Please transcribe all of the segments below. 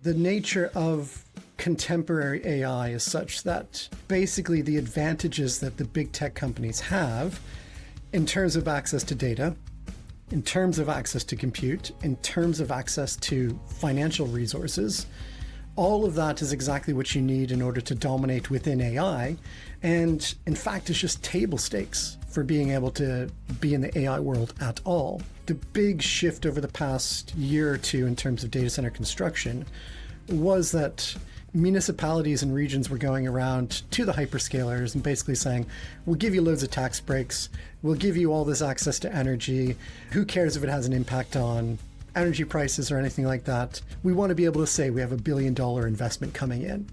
The nature of contemporary AI is such that basically the advantages that the big tech companies have in terms of access to data, in terms of access to compute, in terms of access to financial resources, all of that is exactly what you need in order to dominate within AI. And in fact, it's just table stakes for being able to be in the AI world at all. The big shift over the past year or two in terms of data center construction was that municipalities and regions were going around to the hyperscalers and basically saying, we'll give you loads of tax breaks, we'll give you all this access to energy, who cares if it has an impact on energy prices or anything like that. We want to be able to say we have $1 billion investment coming in.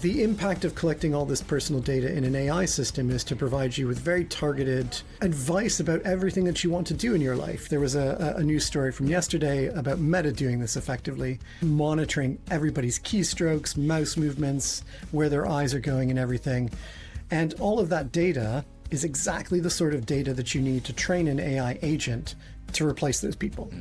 The impact of collecting all this personal data in an AI system is to provide you with very targeted advice about everything that you want to do in your life. There was a news story from yesterday about Meta doing this effectively, monitoring everybody's keystrokes, mouse movements, where their eyes are going and everything. And all of that data is exactly the sort of data that you need to train an AI agent to replace those people.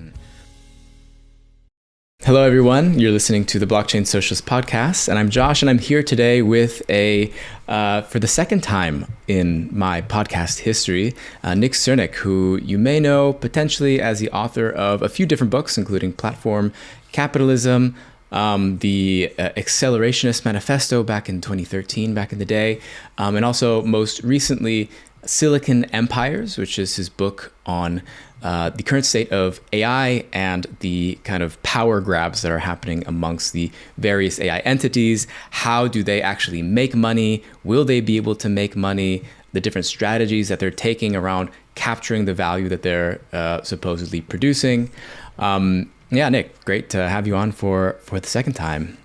Hello, everyone. You're listening to the Blockchain Socialist podcast, and I'm Josh, and I'm here today with for the second time in my podcast history, Nick Srnicek, who you may know potentially as the author of a few different books, including Platform Capitalism, the Accelerationist Manifesto back in 2013, back in the day, and also most recently, Silicon Empires, which is his book on the current state of AI and the kind of power grabs that are happening amongst the various AI entities. How do they actually make money? Will they be able to make money? The different strategies that they're taking around capturing the value that they're supposedly producing. Yeah, Nick, great to have you on for the second time.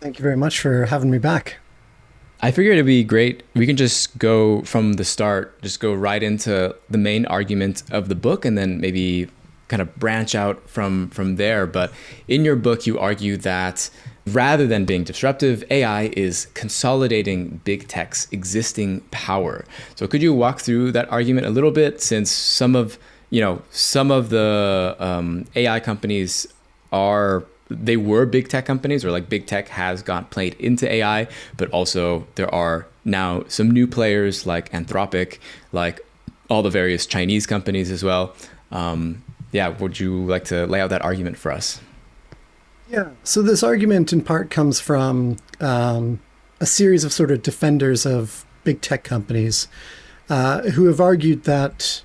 Thank you very much for having me back. I figured it'd be great. We can just go from the start, just go right into the main argument of the book and then maybe kind of branch out from there. But in your book, you argue that rather than being disruptive, AI is consolidating big tech's existing power. So could you walk through that argument a little bit, since some of the AI companies they were big tech companies, or like big tech has played into AI, but also there are now some new players like Anthropic, like all the various Chinese companies as well. Would you like to lay out that argument for us? Yeah, so this argument in part comes from a series of sort of defenders of big tech companies who have argued that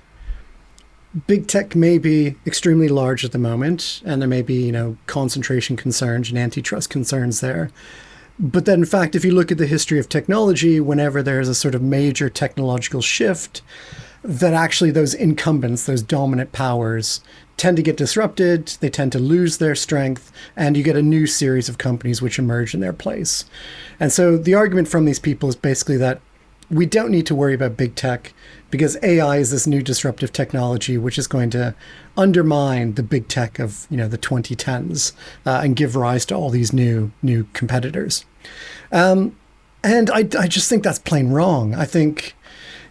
big tech may be extremely large at the moment, and there may be, concentration concerns and antitrust concerns there. But then, in fact, if you look at the history of technology, whenever there's a sort of major technological shift, that actually those incumbents, those dominant powers, tend to get disrupted, they tend to lose their strength, and you get a new series of companies which emerge in their place. And so the argument from these people is basically that we don't need to worry about big tech because AI is this new disruptive technology which is going to undermine the big tech of the 2010s and give rise to all these new competitors. And I just think that's plain wrong. I think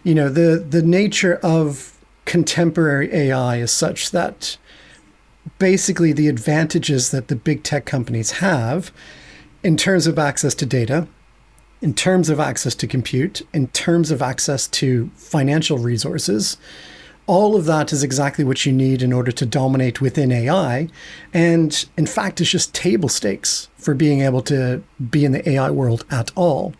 the nature of contemporary AI is such that basically the advantages that the big tech companies have in terms of access to data, in terms of access to compute, in terms of access to financial resources, all of that is exactly what you need in order to dominate within AI. And in fact, it's just table stakes for being able to be in the AI world at all.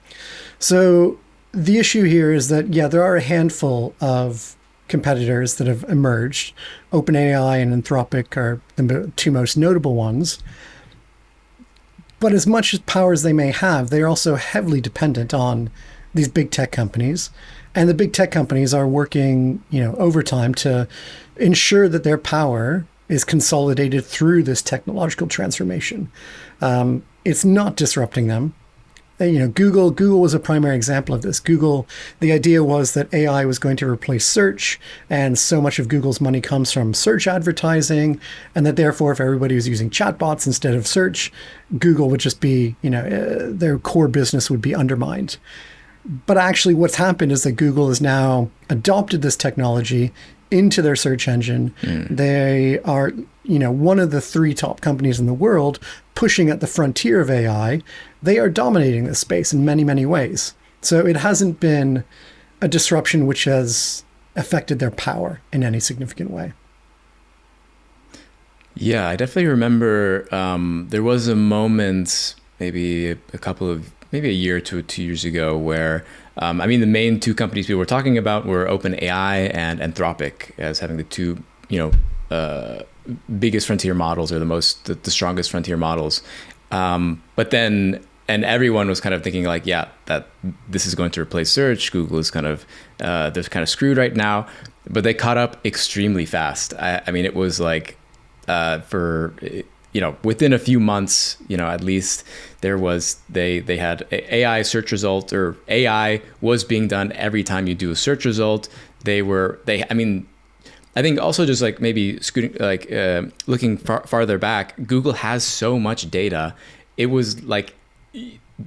So the issue here is that, there are a handful of competitors that have emerged. OpenAI and Anthropic are the two most notable ones. But as much power as they may have, they are also heavily dependent on these big tech companies. And the big tech companies are working, overtime to ensure that their power is consolidated through this technological transformation. It's not disrupting them. Google was a primary example of this. Google, the idea was that AI was going to replace search, and so much of Google's money comes from search advertising, and that therefore if everybody was using chatbots instead of search, Google would just be, their core business would be undermined. But actually what's happened is that Google has now adopted this technology into their search engine. They are one of the three top companies in the world pushing at the frontier of AI, they are dominating this space in many, many ways. So it hasn't been a disruption which has affected their power in any significant way. Yeah, I definitely remember there was a moment, maybe maybe a year to 2 years ago, where the main two companies people were talking about were OpenAI and Anthropic as having the two, biggest frontier models, or the strongest frontier models. But then, and everyone was kind of thinking like, yeah, that this is going to replace search. Google is they're kind of screwed right now, but they caught up extremely fast. It was like, within a few months, at least they had AI search result, or AI was being done every time you do a search result. I think also just like maybe looking farther back, Google has so much data. It was like,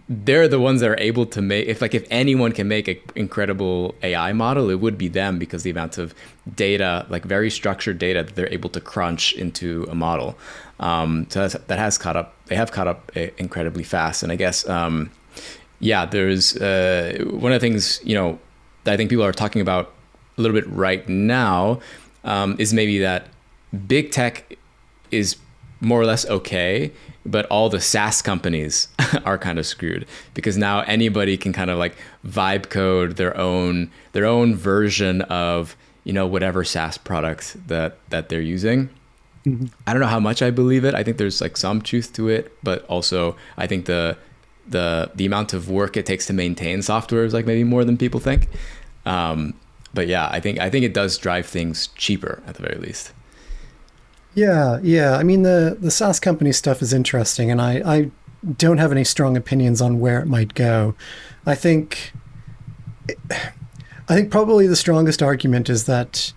they're the ones that are able to make, if anyone can make an incredible AI model, it would be them, because the amount of data, like very structured data, that they're able to crunch into a model. So they have caught up incredibly fast. And I guess, there's one of the things, that I think people are talking about a little bit right now, is maybe that big tech is more or less okay, but all the SaaS companies are kind of screwed, because now anybody can kind of like vibe code their own version of, whatever SaaS product that they're using. Mm-hmm. I don't know how much I believe it. I think there's like some truth to it, but also I think the amount of work it takes to maintain software is like maybe more than people think. But yeah, I think it does drive things cheaper at the very least. Yeah. The SaaS company stuff is interesting, and I don't have any strong opinions on where it might go. I think probably the strongest argument is that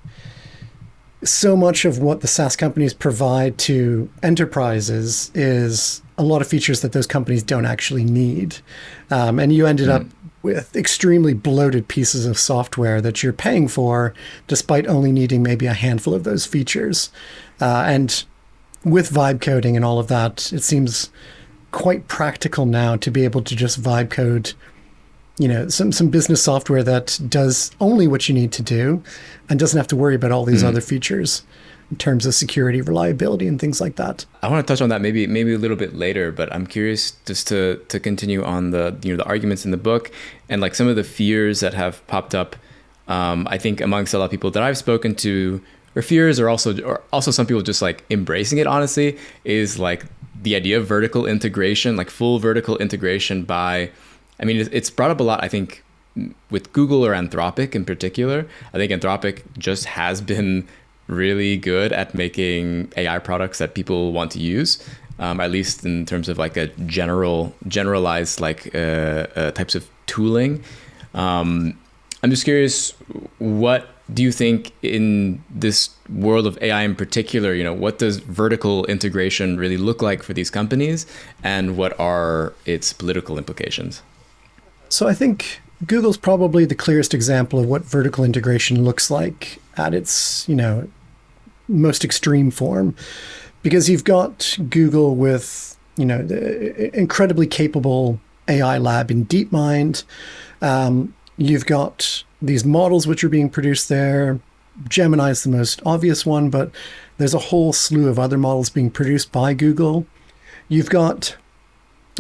so much of what the SaaS companies provide to enterprises is a lot of features that those companies don't actually need. And you ended up with extremely bloated pieces of software that you're paying for, despite only needing maybe a handful of those features. And with vibe coding and all of that, it seems quite practical now to be able to just vibe code, some business software that does only what you need to do and doesn't have to worry about all these other features in terms of security, reliability, and things like that. I want to touch on that maybe a little bit later, but I'm curious just to continue on the arguments in the book and like some of the fears that have popped up. I think amongst a lot of people that I've spoken to, or fears, or also some people just like embracing it, honestly, is like the idea of vertical integration, like full vertical integration it's brought up a lot, I think, with Google or Anthropic in particular. I think Anthropic just has been really good at making AI products that people want to use, at least in terms of like a generalized like types of tooling. I'm just curious, what do you think in this world of AI in particular, what does vertical integration really look like for these companies, and what are its political implications? So I think Google's probably the clearest example of what vertical integration looks like at its, most extreme form, because you've got Google with, the incredibly capable AI lab in DeepMind. You've got these models which are being produced there. Gemini is the most obvious one, but there's a whole slew of other models being produced by Google. You've got,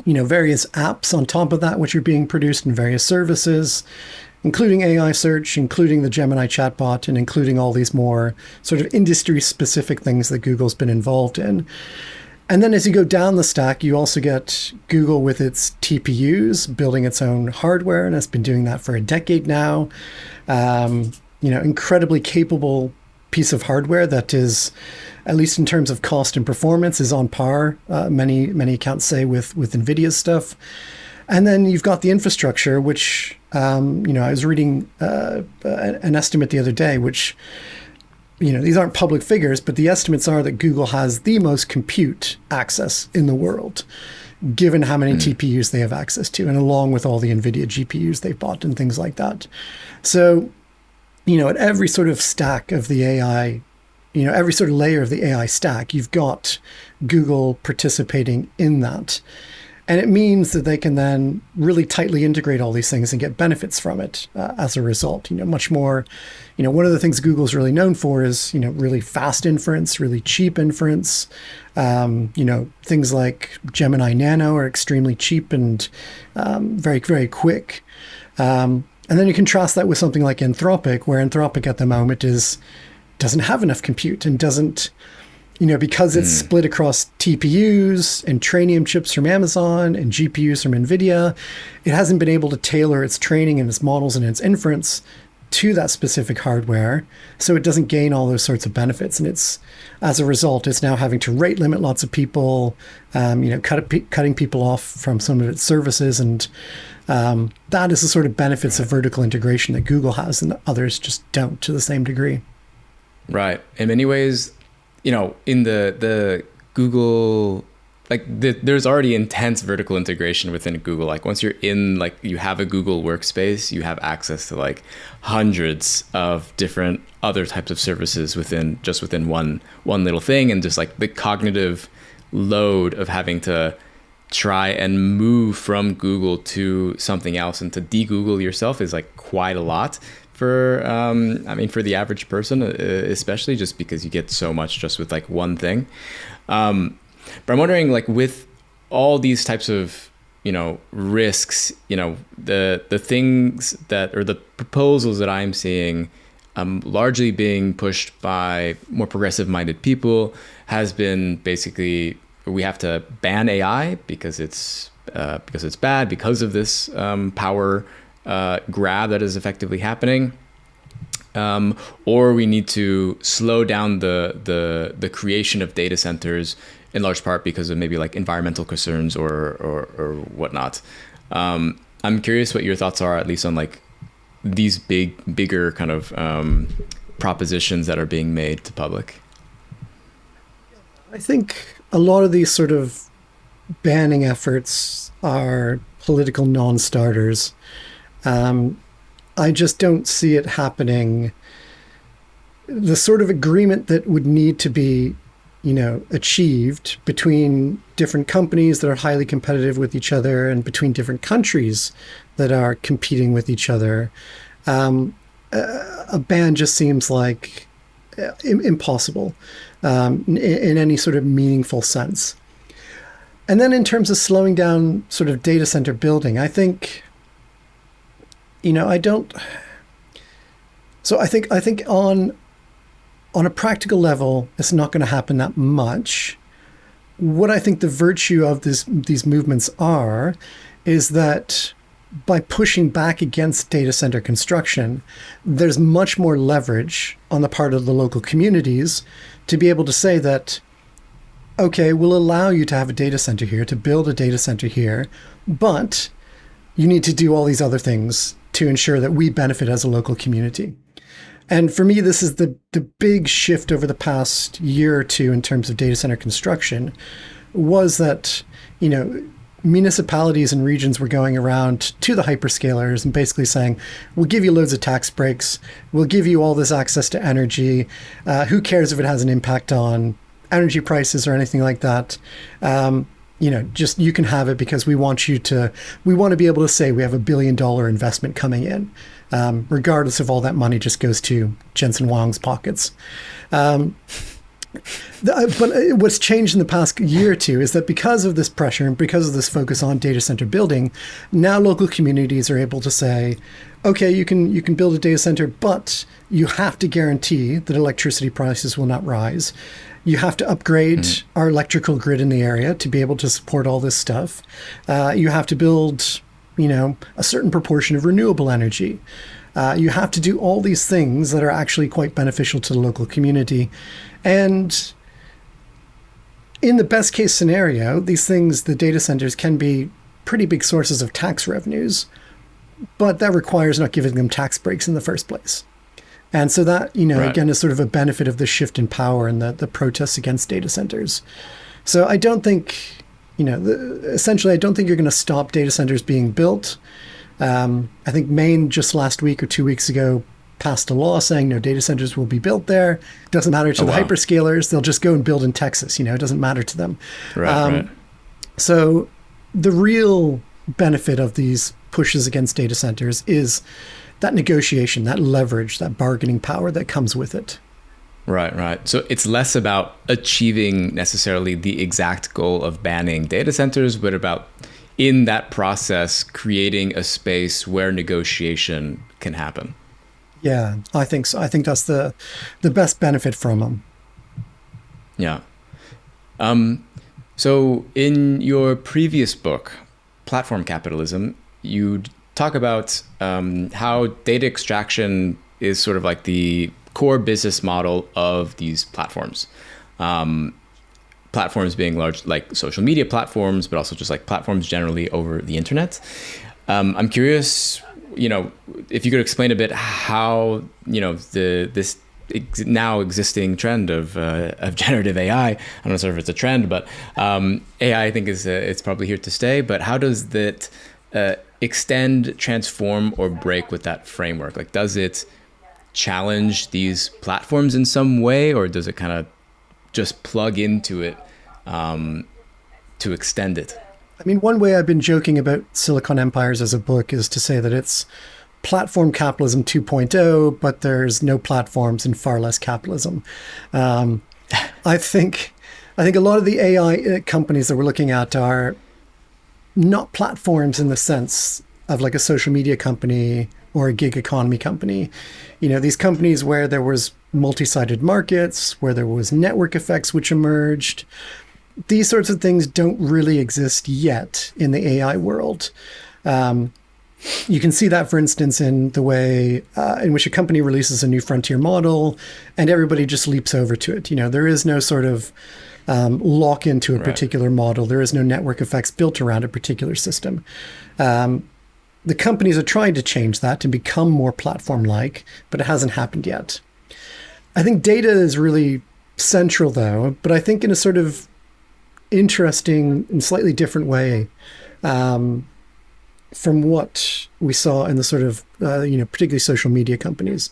various apps on top of that, which are being produced in various services, including AI search, including the Gemini chatbot, and including all these more sort of industry-specific things that Google's been involved in. And then as you go down the stack, you also get Google with its TPUs, building its own hardware, and it's been doing that for a decade now. Incredibly capable piece of hardware that is, at least in terms of cost and performance, is on par, many accounts say, with NVIDIA's stuff. And then you've got the infrastructure, which, I was reading an estimate the other day, which, these aren't public figures, but the estimates are that Google has the most compute access in the world, given how many TPUs they have access to, and along with all the NVIDIA GPUs they've bought and things like that. So, at every sort of stack of the AI, every sort of layer of the AI stack, you've got Google participating in that. And it means that they can then really tightly integrate all these things and get benefits from it as a result. Much more, one of the things Google's really known for is, really fast inference, really cheap inference. Things like Gemini Nano are extremely cheap and very, very quick. And then you contrast that with something like Anthropic, where Anthropic at the moment doesn't have enough compute and doesn't, because it's split across TPUs and Trainium chips from Amazon and GPUs from NVIDIA, it hasn't been able to tailor its training and its models and its inference to that specific hardware. So it doesn't gain all those sorts of benefits. And as a result, it's now having to rate limit lots of people, cutting people off from some of its services. And that is the sort of benefits of vertical integration that Google has and others just don't to the same degree. Right. In many ways, in the Google, there's already intense vertical integration within Google. Like once you're in, you have a Google workspace, you have access to hundreds of different other types of services within one little thing. And just the cognitive load of having to try and move from Google to something else and to de-Google yourself is quite a lot. For the average person, especially just because you get so much just with one thing. But I'm wondering, with all these types of, risks, the things that, or the proposals that I'm seeing largely being pushed by more progressive-minded people has been basically, we have to ban AI because it's bad, because of this power grab that is effectively happening, or we need to slow down the creation of data centers in large part because of maybe environmental concerns or whatnot. I'm curious what your thoughts are, at least on these bigger kind of propositions that are being made to public. I think a lot of these sort of banning efforts are political non-starters. I just don't see it happening. The sort of agreement that would need to be, achieved between different companies that are highly competitive with each other and between different countries that are competing with each other, a ban just seems like impossible in any sort of meaningful sense. And then in terms of slowing down sort of data center building, I think, I think on a practical level, it's not going to happen that much. What I think the virtue of these movements is that by pushing back against data center construction, there's much more leverage on the part of the local communities to be able to say that, okay, we'll allow you to have a data center here, to build a data center here, but you need to do all these other things to ensure that we benefit as a local community. And for me, this is the big shift over the past year or two in terms of data center construction, was that, municipalities and regions were going around to the hyperscalers and basically saying, we'll give you loads of tax breaks, we'll give you all this access to energy, who cares if it has an impact on energy prices or anything like that. Just you can have it because we want to be able to say we have $1 billion investment coming in, regardless of all that money just goes to Jensen Huang's pockets. But what's changed in the past year or two is that because of this pressure and because of this focus on data center building, now local communities are able to say, okay, you can build a data center, but you have to guarantee that electricity prices will not rise. You have to upgrade our electrical grid in the area to be able to support all this stuff. You have to build, a certain proportion of renewable energy. You have to do all these things that are actually quite beneficial to the local community. And in the best case scenario, these things, the data centers, can be pretty big sources of tax revenues, but that requires not giving them tax breaks in the first place. And so that, right, again, is sort of a benefit of the shift in power and the protests against data centers. So I don't think, essentially, I don't think you're going to stop data centers being built. I think Maine just last week or 2 weeks ago passed a law saying no data centers will be built there. It doesn't matter to the hyperscalers. They'll just go and build in Texas. It doesn't matter to them. Right. So the real benefit of these pushes against data centers is that negotiation, that leverage, that bargaining power that comes with it. Right. So it's less about achieving necessarily the exact goal of banning data centers, but about, in that process, creating a space where negotiation can happen. Yeah, I think so. I think that's the best benefit from them. Yeah. So in your previous book, Platform Capitalism, you talk about how data extraction is sort of like the core business model of these platforms. Platforms being large, like social media platforms, but also just like platforms generally over the internet. I'm curious, if you could explain a bit how, this now existing trend of generative AI. I don't know if it's a trend, but AI, I think it's probably here to stay. But how does that extend, transform, or break with that framework? Like, does it challenge these platforms in some way, or does it kind of just plug into it to extend it? I mean, one way I've been joking about Silicon Empires as a book is to say that it's Platform Capitalism 2.0, but there's no platforms and far less capitalism. I think a lot of the AI companies that we're looking at are not platforms in the sense of like a social media company or a gig economy company. These companies where there was multi-sided markets, where there was network effects which emerged. These sorts of things don't really exist yet in the AI world. You can see that, for instance, in the way in which a company releases a new frontier model and everybody just leaps over to it. There is no sort of lock into a particular model. There is no network effects built around a particular system. The companies are trying to change that to become more platform-like, but it hasn't happened yet. I think data is really central, though, but I think in a sort of interesting and slightly different way from what we saw in the sort of, particularly social media companies.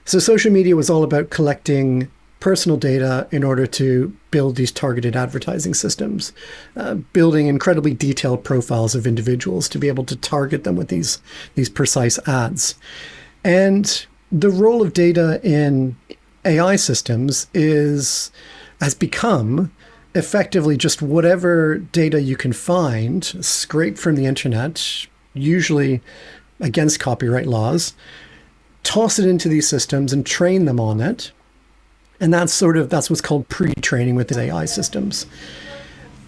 So social media was all about collecting personal data in order to build these targeted advertising systems, building incredibly detailed profiles of individuals to be able to target them with these precise ads. And the role of data in AI systems has become effectively just whatever data you can find, scrape from the internet, usually against copyright laws, toss it into these systems and train them on it. And that's what's called pre-training with the AI systems.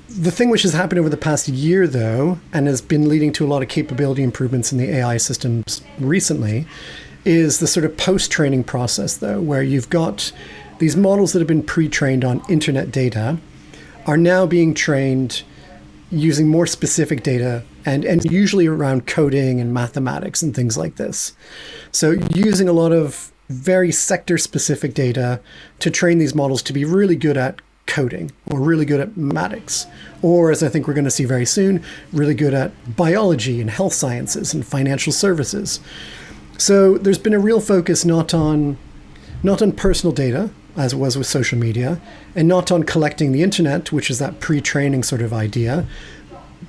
The thing which has happened over the past year, though, and has been leading to a lot of capability improvements in the AI systems recently, is the sort of post-training process, though, where you've got these models that have been pre-trained on internet data are now being trained using more specific data and usually around coding and mathematics and things like this. So using a lot of very sector-specific data to train these models to be really good at coding or really good at mathematics, or, as I think we're going to see very soon, really good at biology and health sciences and financial services. So there's been a real focus not on personal data, as it was with social media, and not on collecting the internet, which is that pre-training sort of idea,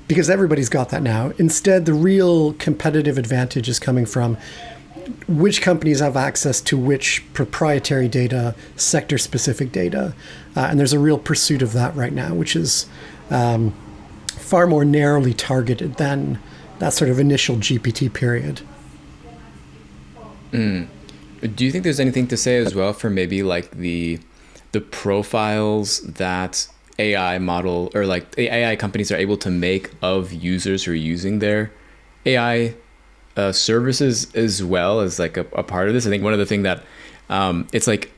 because everybody's got that now. Instead, the real competitive advantage is coming from which companies have access to which proprietary data, sector-specific data. And there's a real pursuit of that right now, which is far more narrowly targeted than that sort of initial GPT period. Do you think there's anything to say as well for maybe like the profiles that AI model or like AI companies are able to make of users who are using their AI services as well as like a part of this? I think one of the things that it's like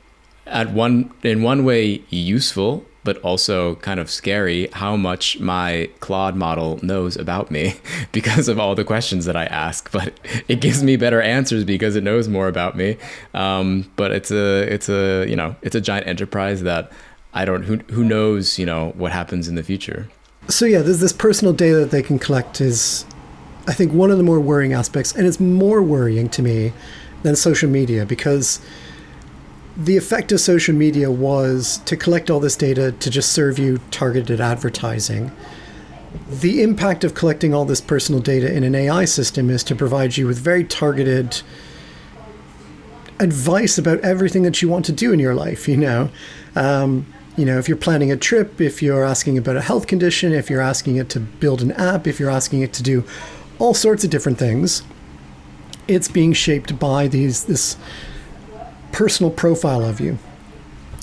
in one way useful, but also kind of scary how much my Claude model knows about me because of all the questions that I ask. But it gives me better answers because it knows more about me. But it's a giant enterprise that who knows, what happens in the future. So yeah, there's this personal data that they can collect is, I think, one of the more worrying aspects, and it's more worrying to me than social media, because the effect of social media was to collect all this data to just serve you targeted advertising. The impact of collecting all this personal data in an AI system is to provide you with very targeted advice about everything that you want to do in your life. If you're planning a trip, if you're asking about a health condition, if you're asking it to build an app, if you're asking it to do all sorts of different things, it's being shaped by this personal profile of you.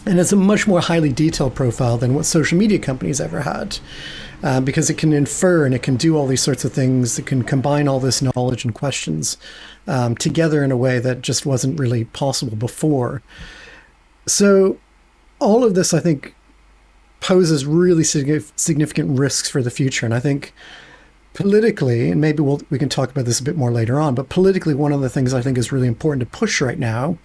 And it's a much more highly detailed profile than what social media companies ever had, because it can infer and it can do all these sorts of things. It can combine all this knowledge and questions together in a way that just wasn't really possible before. So all of this, I think, poses really significant risks for the future. And I think politically, and maybe we can talk about this a bit more later on, but politically, one of the things I think is really important to push right now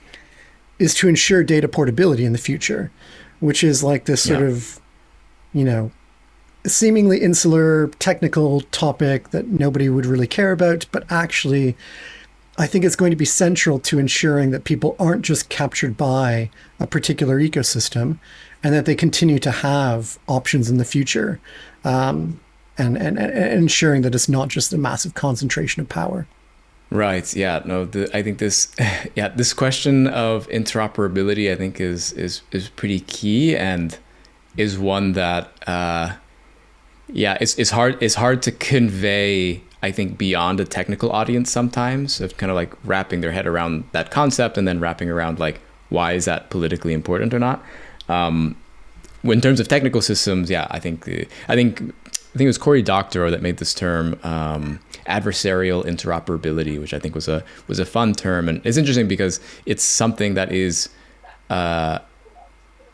is to ensure data portability in the future, which is like this sort of, seemingly insular technical topic that nobody would really care about. But actually, I think it's going to be central to ensuring that people aren't just captured by a particular ecosystem, and that they continue to have options in the future, and ensuring that it's not just a massive concentration of power. Right. Yeah. No. I think this question of interoperability, I think, is pretty key, and is one that, it's hard to convey, I think, beyond a technical audience sometimes, of kind of like wrapping their head around that concept, and then wrapping around like, why is that politically important or not? In terms of technical systems, I think it was Cory Doctorow that made this term, adversarial interoperability, which I think was a fun term. And it's interesting because it's something that is,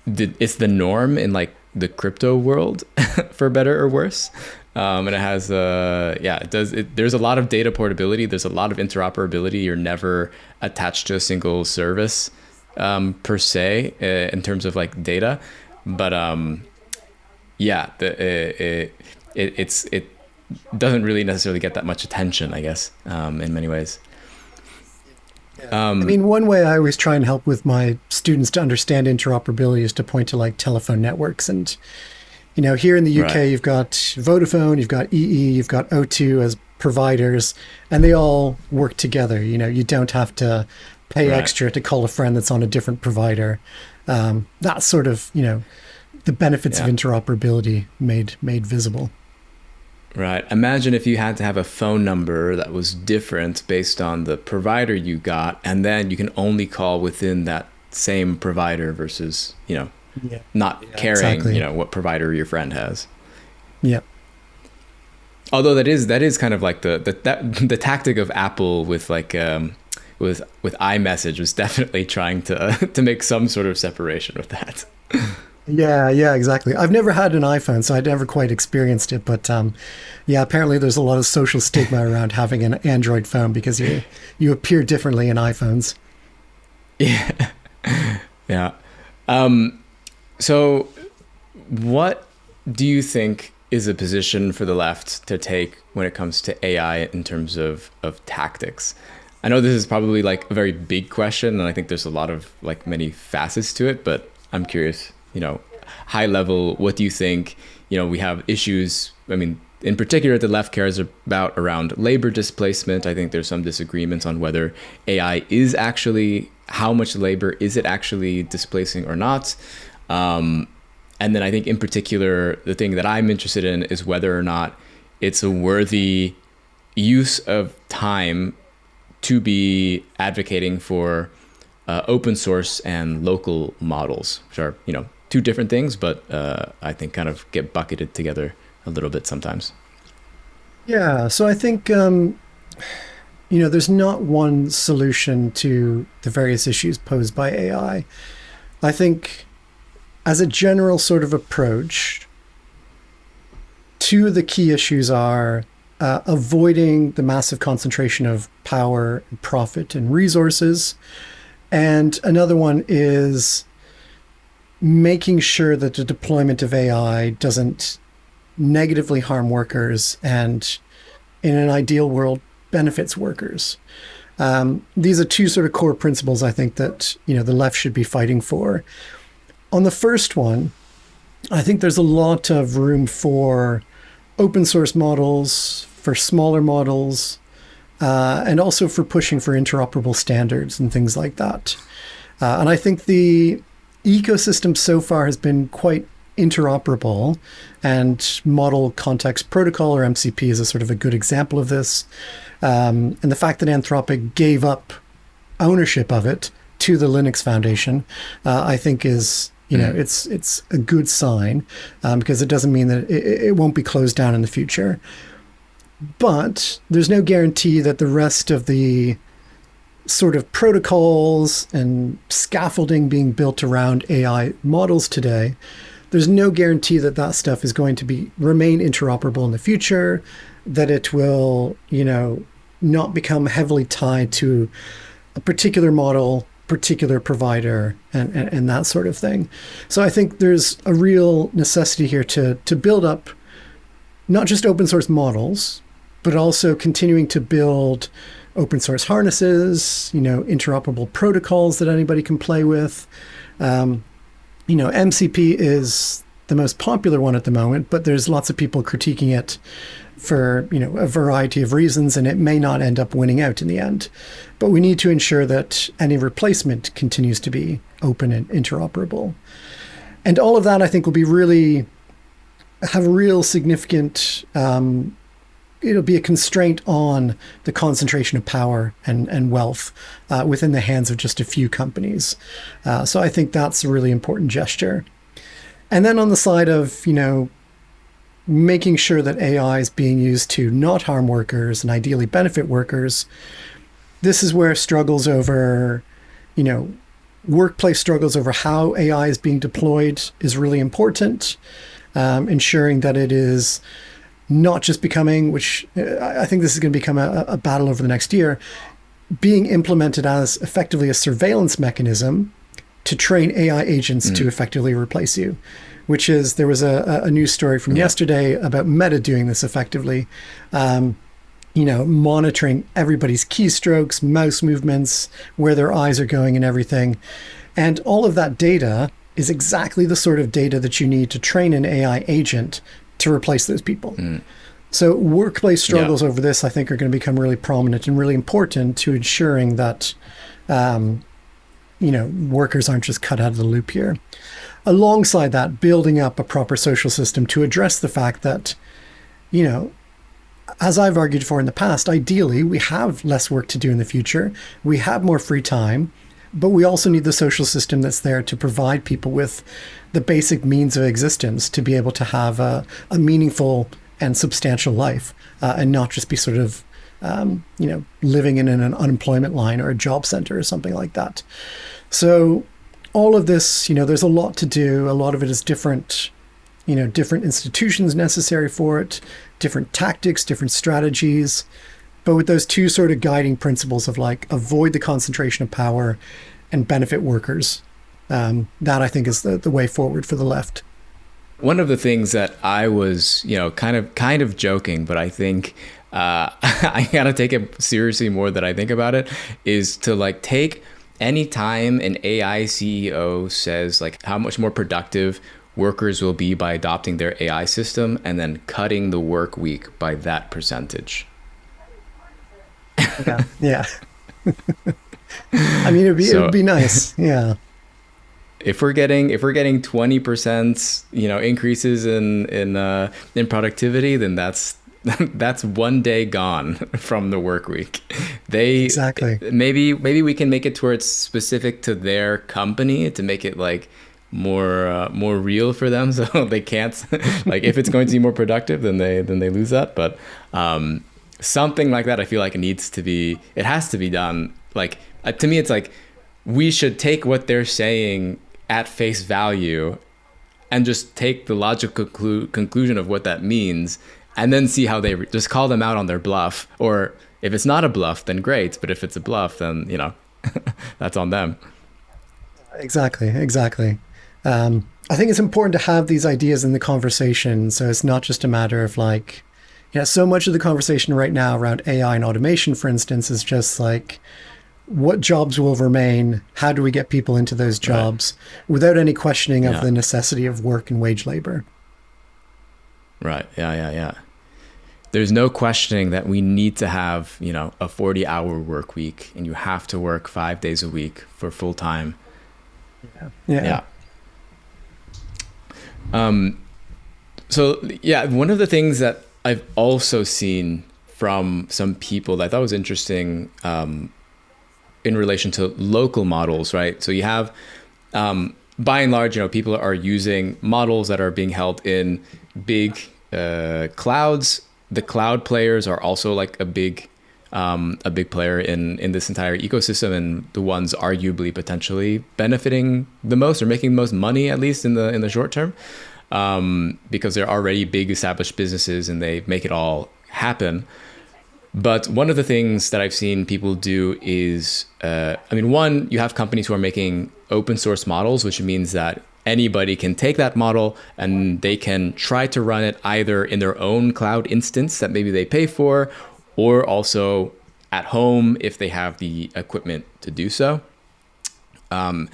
it's the norm in like the crypto world, for better or worse. And it has, there's a lot of data portability. There's a lot of interoperability. You're never attached to a single service, per se, in terms of like data. But, it doesn't really necessarily get that much attention, I guess, in many ways. One way I always try and help with my students to understand interoperability is to point to like telephone networks. And, here in the UK, You've got Vodafone, you've got EE, you've got O2 as providers, and they all work together. You don't have to pay extra to call a friend that's on a different provider. That's sort of, the benefits of interoperability made visible. Right. Imagine if you had to have a phone number that was different based on the provider you got, and then you can only call within that same provider versus, not caring, what provider your friend has. Yeah. Although that is kind of like the tactic of Apple with like with iMessage was definitely trying to make some sort of separation with that. Yeah, exactly. I've never had an iPhone, so I never quite experienced it. But apparently there's a lot of social stigma around having an Android phone because you appear differently in iPhones. Yeah. Yeah. So what do you think is a position for the left to take when it comes to AI in terms of tactics? I know this is probably like a very big question, and I think there's a lot of like many facets to it, but I'm curious, high level, what do you think? We have issues, in particular, the left cares about around labor displacement. I think there's some disagreements on whether AI is actually, how much labor is it actually displacing or not? And then I think in particular, the thing that I'm interested in is whether or not it's a worthy use of time to be advocating for open source and local models, which are, two different things, but I think kind of get bucketed together a little bit sometimes. Yeah, so I think, there's not one solution to the various issues posed by AI. I think as a general sort of approach, two of the key issues are avoiding the massive concentration of power and profit and resources. And another one is making sure that the deployment of AI doesn't negatively harm workers and, in an ideal world, benefits workers. These are two sort of core principles I think that, the left should be fighting for. On the first one, I think there's a lot of room for open source models, for smaller models, and also for pushing for interoperable standards and things like that. And I think the ecosystem so far has been quite interoperable, and Model Context Protocol, or MCP, is a sort of a good example of this. And the fact that Anthropic gave up ownership of it to the Linux Foundation, I think is, it's a good sign, because it doesn't mean that it won't be closed down in the future. But there's no guarantee that the rest of the sort of protocols and scaffolding being built around AI models today, there's no guarantee that that stuff is going to remain interoperable in the future, that it will, not become heavily tied to a particular model, particular provider, and that sort of thing. So I think there's a real necessity here to build up not just open source models, but also continuing to build open source harnesses, interoperable protocols that anybody can play with. MCP is the most popular one at the moment, but there's lots of people critiquing it for, a variety of reasons, and it may not end up winning out in the end. But we need to ensure that any replacement continues to be open and interoperable. And all of that, I think, will have a real significant, it'll be a constraint on the concentration of power and wealth within the hands of just a few companies. So I think that's a really important gesture. And then on the side of, making sure that AI is being used to not harm workers and ideally benefit workers, this is where struggles over, workplace struggles over how AI is being deployed is really important. Ensuring that it is not just becoming, which I think this is going to become a battle over the next year, being implemented as effectively a surveillance mechanism to train AI agents to effectively replace you, which is, there was a news story from yesterday about Meta doing this effectively, monitoring everybody's keystrokes, mouse movements, where their eyes are going and everything. And all of that data is exactly the sort of data that you need to train an AI agent to replace those people. So workplace struggles over this, I think, are going to become really prominent and really important to ensuring that, workers aren't just cut out of the loop here. Alongside that, building up a proper social system to address the fact that, as I've argued for in the past, ideally, we have less work to do in the future. We have more free time, but we also need the social system that's there to provide people with the basic means of existence to be able to have a meaningful and substantial life, and not just be sort of, living in an unemployment line or a job center or something like that. So all of this, there's a lot to do. A lot of it is different, different institutions necessary for it, different tactics, different strategies. But with those two sort of guiding principles of avoid the concentration of power and benefit workers, that I think is the way forward for the left. One of the things that I was, kind of joking, but I think I gotta take it seriously more than I think about it, is to take any time an AI CEO says how much more productive workers will be by adopting their AI system, and then cutting the work week by that percentage. Yeah. I mean, it'd be nice. Yeah. If we're getting 20%, increases in productivity, then that's one day gone from the work week. Exactly. Maybe we can make it to where it's specific to their company to make it more real for them, so they can't if it's going to be more productive, then they lose that. But something like that, I feel like it has to be done. To me, it's we should take what they're saying at face value and just take the logical conclusion of what that means, and then see how they just call them out on their bluff. Or if it's not a bluff, then great. But if it's a bluff, then, that's on them. Exactly. I think it's important to have these ideas in the conversation. So it's not just a matter of Yeah, so much of the conversation right now around AI and automation, for instance, is just like, what jobs will remain? How do we get people into those jobs without any questioning of the necessity of work and wage labor? Right. Yeah. There's no questioning that we need to have, a 40-hour work week, and you have to work 5 days a week for full time. Yeah. So one of the things that I've also seen from some people that I thought was interesting, in relation to local models, right? So you have, by and large, people are using models that are being held in big clouds. The cloud players are also like a big player in this entire ecosystem, and the ones arguably potentially benefiting the most or making the most money, at least in the short term, because they're already big established businesses and they make it all happen. But one of the things that I've seen people do is, one, you have companies who are making open source models, which means that anybody can take that model and they can try to run it either in their own cloud instance that maybe they pay for, or also at home if they have the equipment to do so. I've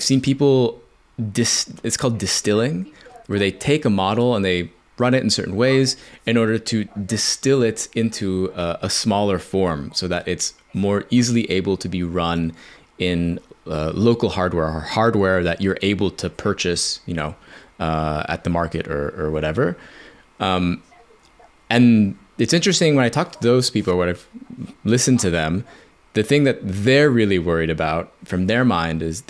seen people, it's called distilling, where they take a model and they run it in certain ways in order to distill it into a smaller form so that it's more easily able to be run in local hardware or hardware that you're able to purchase, at the market or whatever. And it's interesting when I talk to those people, when I've listened to them, the thing that they're really worried about from their mind is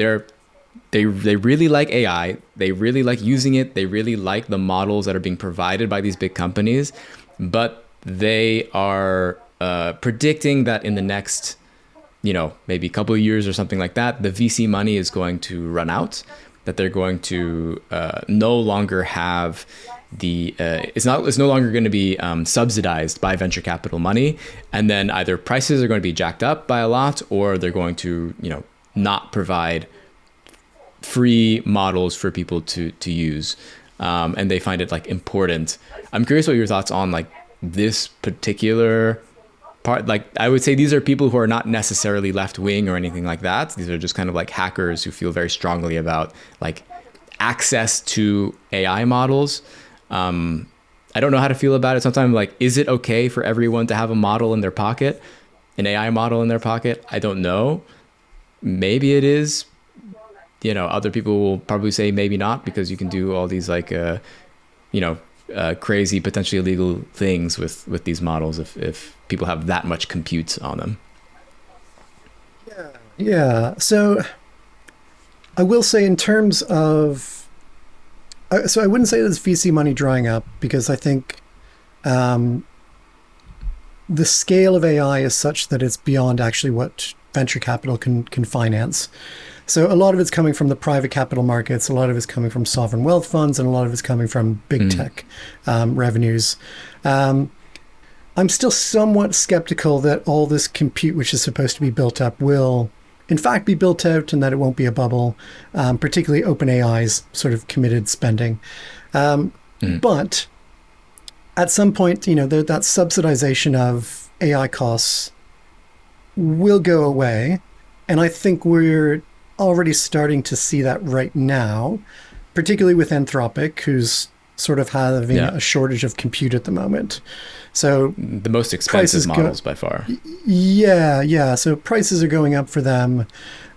they really like AI. They really like using it. They really like the models that are being provided by these big companies, but they are predicting that in the next, maybe a couple of years or something like that, the VC money is going to run out, that they're going to no longer have it's no longer going to be subsidized by venture capital money. And then either prices are going to be jacked up by a lot, or they're going to, not provide free models for people to use. And they find it like important. I'm curious what your thoughts on like this particular part. Like, I would say these are people who are not necessarily left wing or anything like that. These are just kind of like hackers who feel very strongly about like access to AI models. I don't know how to feel about it. Sometimes, like, is it okay for everyone to have a model in their pocket, an AI model in their pocket? I don't know. Maybe it is. Other people will probably say maybe not, because you can do all these like, crazy, potentially illegal things with these models if people have that much compute on them. Yeah. So I will say, in terms of, so I wouldn't say there's VC money drying up, because I think the scale of AI is such that it's beyond actually what venture capital can finance. So a lot of it's coming from the private capital markets, a lot of it's coming from sovereign wealth funds, and a lot of it's coming from big tech revenues. I'm still somewhat skeptical that all this compute, which is supposed to be built up, will in fact be built out, and that it won't be a bubble, particularly OpenAI's sort of committed spending. But at some point, that subsidization of AI costs will go away. And I think we're already starting to see that right now, particularly with Anthropic, who's sort of having a shortage of compute at the moment. So the most expensive models by far. Yeah. So prices are going up for them.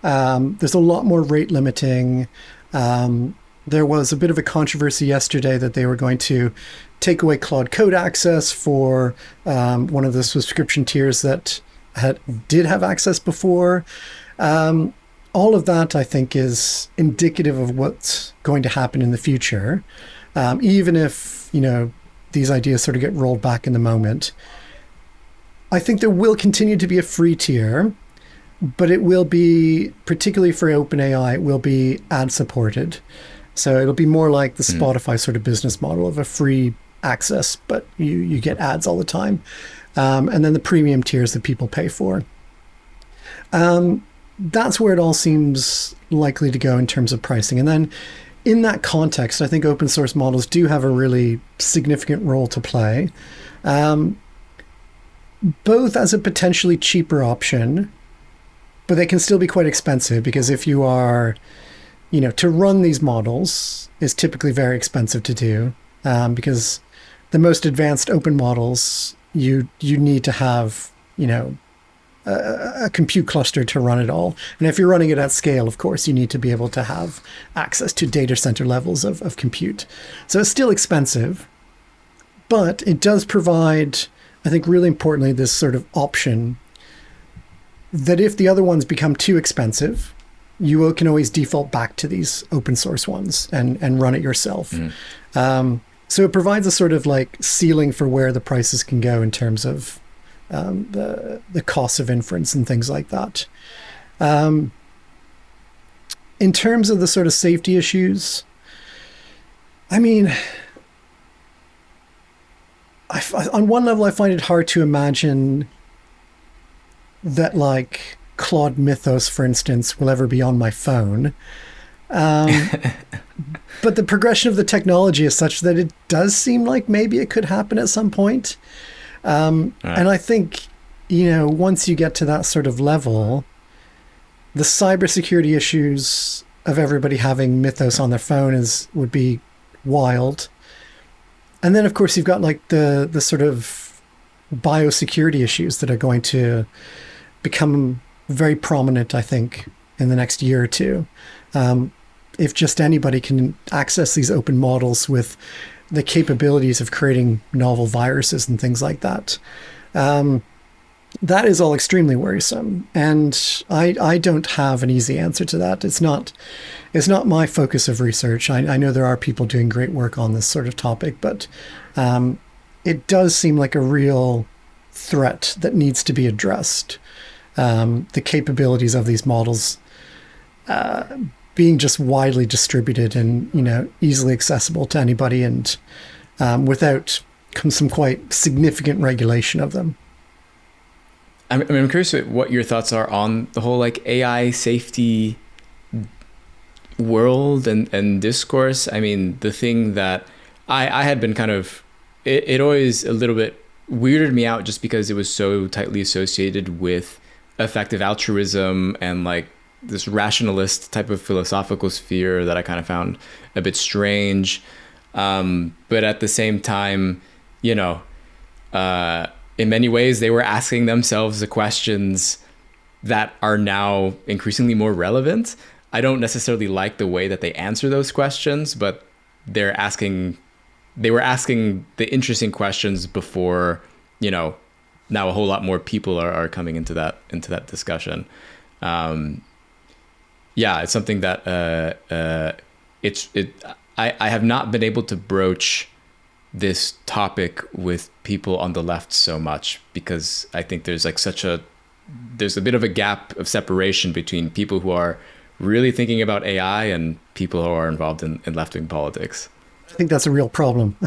There's a lot more rate limiting. There was a bit of a controversy yesterday that they were going to take away Claude Code access for one of the subscription tiers that did have access before. All of that, I think, is indicative of what's going to happen in the future. Even if, these ideas sort of get rolled back in the moment, I think there will continue to be a free tier, but it will be, particularly for OpenAI, it will be ad supported. So it'll be more like the Spotify sort of business model of a free access, but you get ads all the time. And then the premium tiers that people pay for. That's where it all seems likely to go in terms of pricing. And then in that context, I think open source models do have a really significant role to play, both as a potentially cheaper option, but they can still be quite expensive because if you are, to run these models is typically very expensive to do, because the most advanced open models, you need to have, a compute cluster to run it all. And if you're running it at scale, of course, you need to be able to have access to data center levels of compute. So it's still expensive, but it does provide, I think really importantly, this sort of option that if the other ones become too expensive, you can always default back to these open source ones and run it yourself. So it provides a sort of like ceiling for where the prices can go in terms of the cost of inference and things like that. In terms of the sort of safety issues, I mean, on one level, I find it hard to imagine that like Claude Mythos, for instance, will ever be on my phone. But the progression of the technology is such that it does seem like maybe it could happen at some point. And I think, once you get to that sort of level, the cybersecurity issues of everybody having Mythos on their phone would be wild. And then, of course, you've got like the sort of biosecurity issues that are going to become very prominent, I think, in the next year or two. If just anybody can access these open models with the capabilities of creating novel viruses and things like that, that is all extremely worrisome. And I don't have an easy answer to that. It's not my focus of research. I know there are people doing great work on this sort of topic, but it does seem like a real threat that needs to be addressed. The capabilities of these models being just widely distributed and easily accessible to anybody, and without some quite significant regulation of them. I'm curious what your thoughts are on the whole like AI safety world and discourse. I mean, the thing that I had been kind of, it always a little bit weirded me out just because it was so tightly associated with effective altruism and like this rationalist type of philosophical sphere that I kind of found a bit strange. But at the same time, in many ways, they were asking themselves the questions that are now increasingly more relevant. I don't necessarily like the way that they answer those questions, but they were asking the interesting questions before, now a whole lot more people are coming into that discussion. It's something that I have not been able to broach this topic with people on the left so much because I think there's like there's a bit of a gap of separation between people who are really thinking about AI and people who are involved in left-wing politics. I think that's a real problem.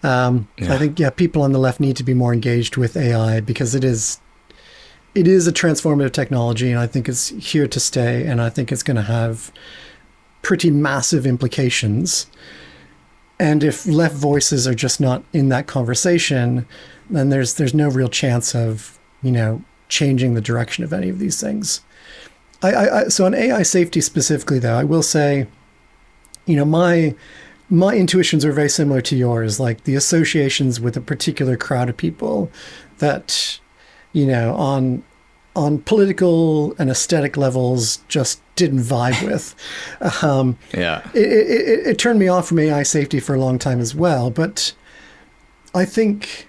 I think, people on the left need to be more engaged with AI because it is a transformative technology, and I think it's here to stay, and I think it's going to have pretty massive implications. And if left voices are just not in that conversation, then there's no real chance of, changing the direction of any of these things. So on AI safety specifically, though, I will say, my intuitions are very similar to yours, like the associations with a particular crowd of people that, on political and aesthetic levels just didn't vibe with. It turned me off from AI safety for a long time as well. But I think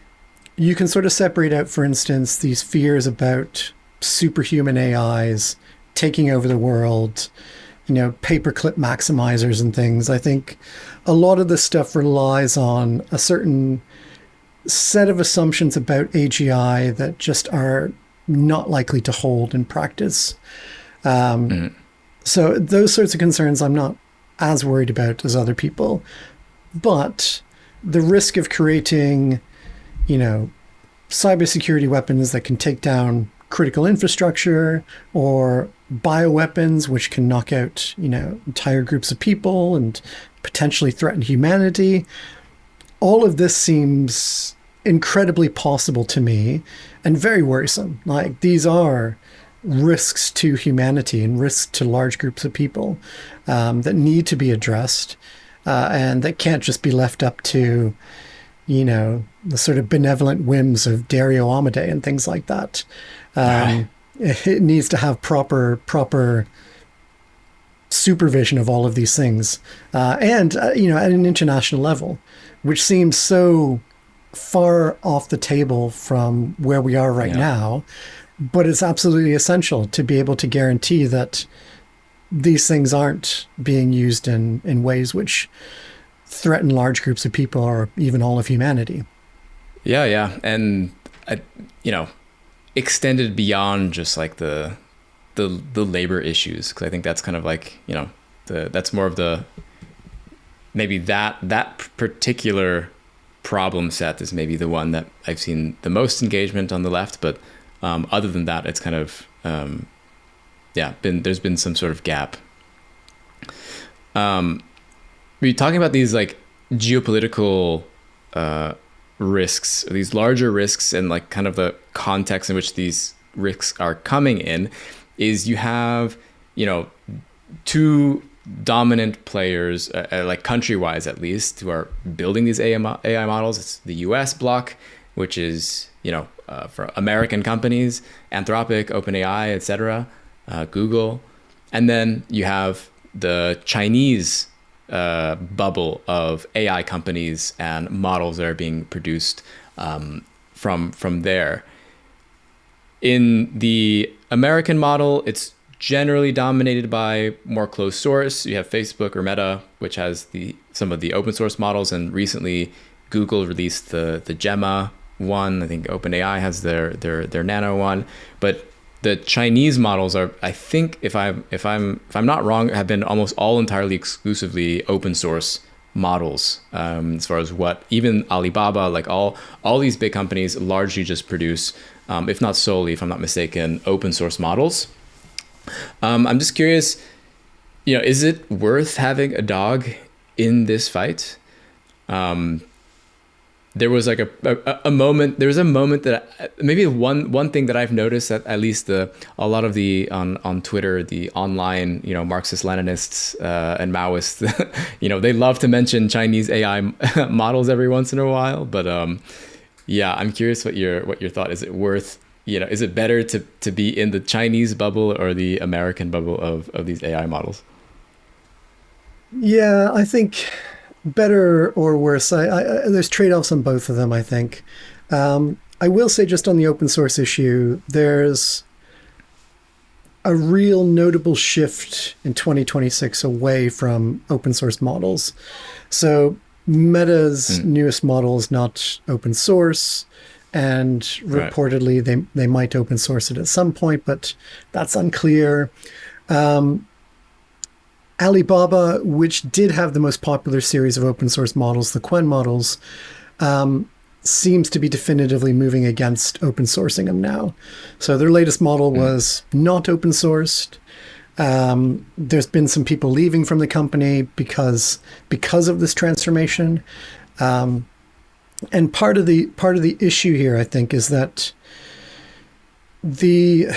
you can sort of separate out, for instance, these fears about superhuman AIs taking over the world, paperclip maximizers and things. I think a lot of this stuff relies on a certain set of assumptions about AGI that just are not likely to hold in practice. So those sorts of concerns I'm not as worried about as other people. But the risk of creating, cybersecurity weapons that can take down critical infrastructure or bioweapons, which can knock out, entire groups of people and potentially threaten humanity. All of this seems incredibly possible to me and very worrisome. Like, these are risks to humanity and risks to large groups of people that need to be addressed and that can't just be left up to, the sort of benevolent whims of Dario Amodei and things like that. It needs to have proper supervision of all of these things. And at an international level, which seems so far off the table from where we are right now, but it's absolutely essential to be able to guarantee that these things aren't being used in ways which threaten large groups of people or even all of humanity. Yeah. And, extended beyond just like the labor issues. Cause I think that's kind of like, that's more of the, maybe that particular problem set is maybe the one that I've seen the most engagement on the left. But other than that, it's kind of, there's been some sort of gap. We're talking about these like geopolitical risks, these larger risks, and like kind of the context in which these risks are coming in is you have, two dominant players, like country-wise at least, who are building these AI models. It's the US bloc, which is, for American companies, Anthropic, OpenAI, etc., Google. And then you have the Chinese bubble of AI companies and models that are being produced from there. In the American model, it's generally dominated by more closed source. You have Facebook or Meta, which has some of the open source models, and recently Google released the Gemma one. I think OpenAI has their Nano one, but the Chinese models are, I think, if I'm not wrong, have been almost all entirely exclusively open source models. As far as what even Alibaba, like all these big companies, largely just produce, if not solely, if I'm not mistaken, open source models. I'm just curious, is it worth having a dog in this fight? There was like a moment. There was a moment that maybe one thing that I've noticed that at least a lot of the on Twitter, the online Marxist-Leninists and Maoists, they love to mention Chinese AI models every once in a while. But I'm curious what your thought. Is it worth? Is it better to be in the Chinese bubble or the American bubble of these AI models? Yeah, I think better or worse. There's trade-offs on both of them, I think. I will say, just on the open source issue, there's a real notable shift in 2026 away from open source models. So Meta's newest model is not open source, and reportedly they might open source it at some point, but that's unclear. Alibaba, which did have the most popular series of open source models, the Qwen models, seems to be definitively moving against open sourcing them now. So their latest model was not open sourced. There's been some people leaving from the company because of this transformation. And part of the issue here, I think, is that the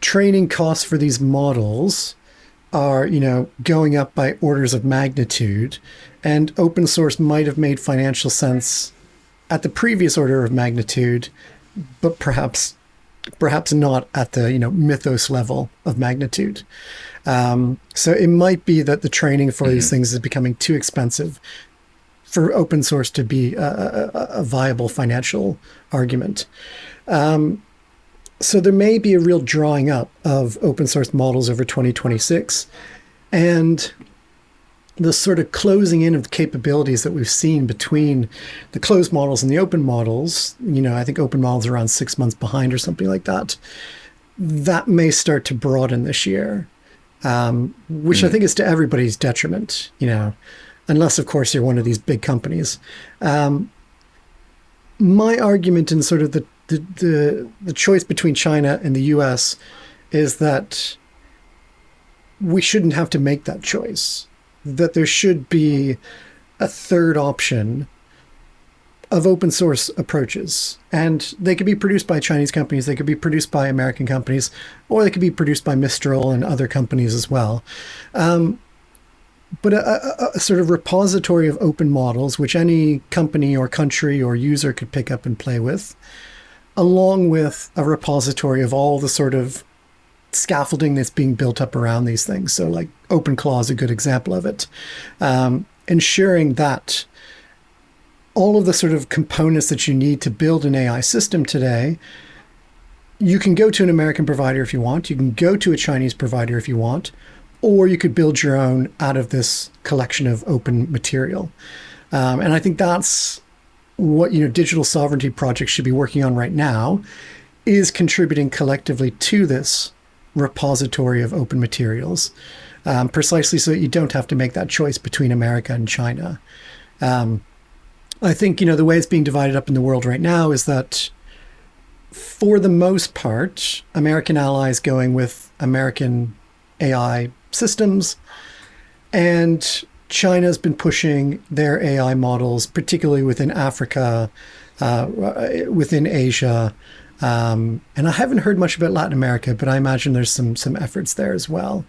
training costs for these models are, going up by orders of magnitude, and open source might have made financial sense at the previous order of magnitude, but perhaps not at the, mythos level of magnitude. So it might be that the training for these things is becoming too expensive for open source to be a viable financial argument. So there may be a real drawing up of open source models over 2026, and the sort of closing in of the capabilities that we've seen between the closed models and the open models. I think open models are around 6 months behind or something like that. That may start to broaden this year, which I think is to everybody's detriment, unless, of course, you're one of these big companies. My argument in sort of the the choice between China and the US is that we shouldn't have to make that choice, that there should be a third option of open source approaches. And they could be produced by Chinese companies, they could be produced by American companies, or they could be produced by Mistral and other companies as well. But a sort of repository of open models, which any company or country or user could pick up and play with, along with a repository of all the sort of scaffolding that's being built up around these things. So like OpenClaw is a good example of it. Ensuring that all of the sort of components that you need to build an AI system today, you can go to an American provider if you want, you can go to a Chinese provider if you want, or you could build your own out of this collection of open material. And I think that's what, digital sovereignty projects should be working on right now, is contributing collectively to this repository of open materials, precisely so that you don't have to make that choice between America and China. I think, the way it's being divided up in the world right now is that, for the most part, American allies going with American AI systems, and China's been pushing their AI models, particularly within Africa, within Asia, and I haven't heard much about Latin America, but I imagine there's some efforts there as well.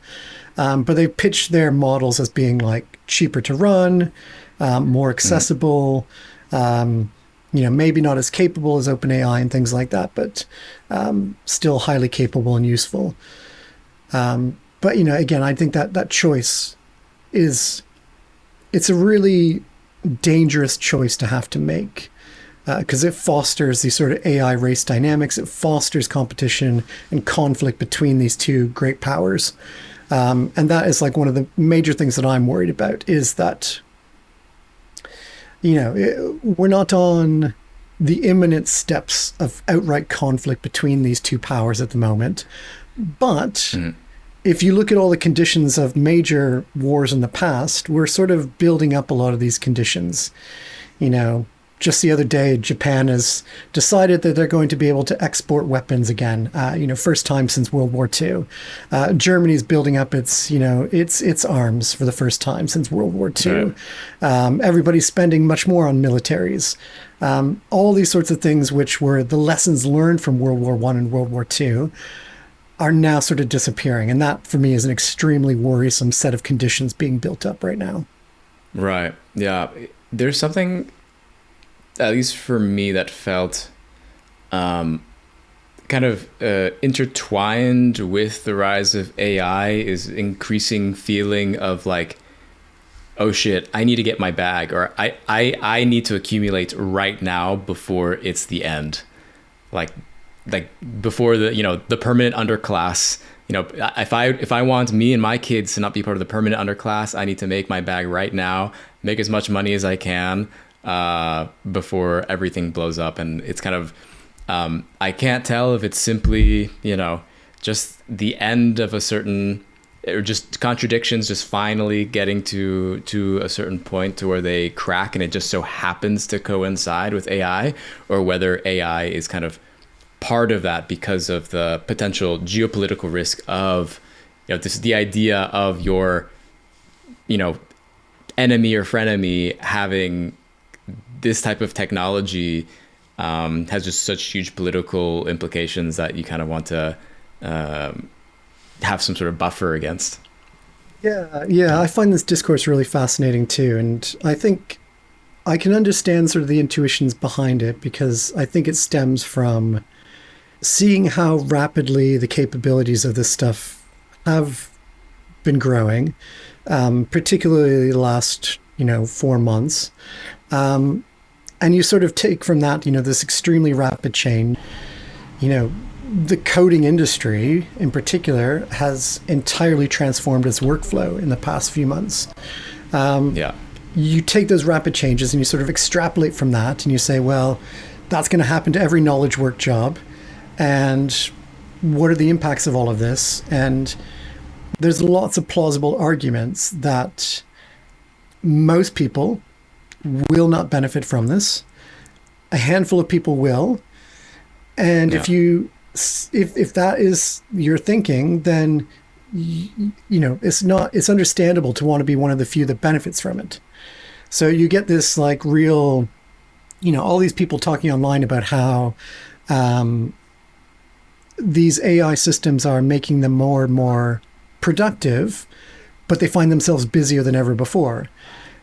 But they pitched their models as being like cheaper to run, more accessible, maybe not as capable as OpenAI and things like that, but still highly capable and useful. But, again, I think that choice it's a really dangerous choice to have to make, because it fosters these sort of AI race dynamics. It fosters competition and conflict between these two great powers. And that is like one of the major things that I'm worried about, is that, we're not on the imminent steps of outright conflict between these two powers at the moment. But if you look at all the conditions of major wars in the past, we're sort of building up a lot of these conditions. Just the other day, Japan has decided that they're going to be able to export weapons again. First time since World War II. Germany's building up its arms for the first time since World War II. Right. Everybody's spending much more on militaries. All these sorts of things, which were the lessons learned from World War I and World War II, are now sort of disappearing. And that, for me, is an extremely worrisome set of conditions being built up right now. Right. Yeah. There's something, at least for me, that felt kind of intertwined with the rise of AI, is increasing feeling of like, oh shit, I need to get my bag, or I need to accumulate right now before it's the end. Like before the permanent underclass, if I want me and my kids to not be part of the permanent underclass, I need to make my bag right now, make as much money as I can, before everything blows up. And it's kind of, I can't tell if it's simply, just the end of a certain, or just contradictions just finally getting to a certain point to where they crack, and it just so happens to coincide with AI, or whether AI is kind of part of that because of the potential geopolitical risk of, this is the idea of your, enemy or frenemy having this type of technology, has just such huge political implications that you kind of want to have some sort of buffer against. Yeah, I find this discourse really fascinating too, and I think I can understand sort of the intuitions behind it, because I think it stems from seeing how rapidly the capabilities of this stuff have been growing, particularly the last 4 months. And you sort of take from that, this extremely rapid change. The coding industry in particular has entirely transformed its workflow in the past few months. You take those rapid changes and you sort of extrapolate from that, and you say, well, that's going to happen to every knowledge work job. And what are the impacts of all of this? And there's lots of plausible arguments that most people will not benefit from this. A handful of people will. And Yeah. if that is your thinking, then it's understandable to want to be one of the few that benefits from it. So you get this like real, all these people talking online about how these AI systems are making them more and more productive, but they find themselves busier than ever before.